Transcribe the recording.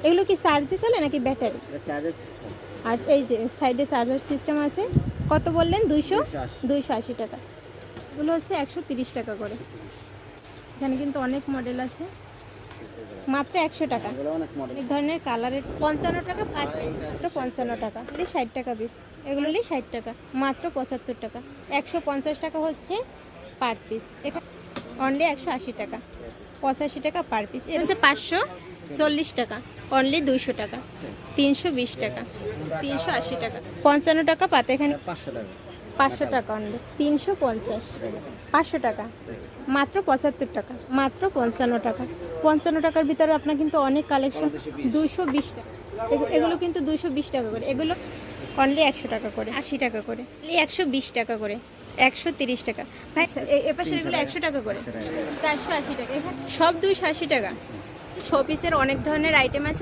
এগুলো কি চার্জে চলে নাকি ব্যাটারি? এটা চার্জার সিস্টেম। আর এই যে সাইডে চার্জার সিস্টেম আছে। কত বললেন? 200 280 280 টাকা। এগুলো হচ্ছে 130 টাকা করে। এখানে কিন্তু অনেক মডেল আছে, মাত্র 100 টাকা। এগুলো অনেক মডেল। অনেক ধরনের কালারের 55 টাকা পার পিস, মাত্র 55 টাকা। এগুলি 60 টাকা পিস, এগুলো 60 টাকা, মাত্র 75 টাকা। 150 টাকা হচ্ছে পার পিস, এখানে অনলি 180 টাকা, 85 টাকা পার পিস। এটা হচ্ছে 540 টাকা, অনলি 200 টাকা, 320 টাকা, 380 টাকা, 55 টাকা পাতা। এখানে 500 টাকা। 500 টাকা অনলি, 350, 500 টাকা, মাত্র 75 টাকা, মাত্র 55 টাকা। 55 টাকার ভিতরে আপনার কিন্তু অনেক কালেকশন। 220 টাকা, এগুলো কিন্তু 220 টাকা করে। এগুলো অনলি 100 টাকা করে, 80 টাকা করে, 120 টাকা করে, 130 টাকা। ভাই এপাশে এগুলো 100 টাকা করে, 480 টাকা। এখানে সব 280 টাকা। শোপিসের অনেক ধরনের আইটেম আছে।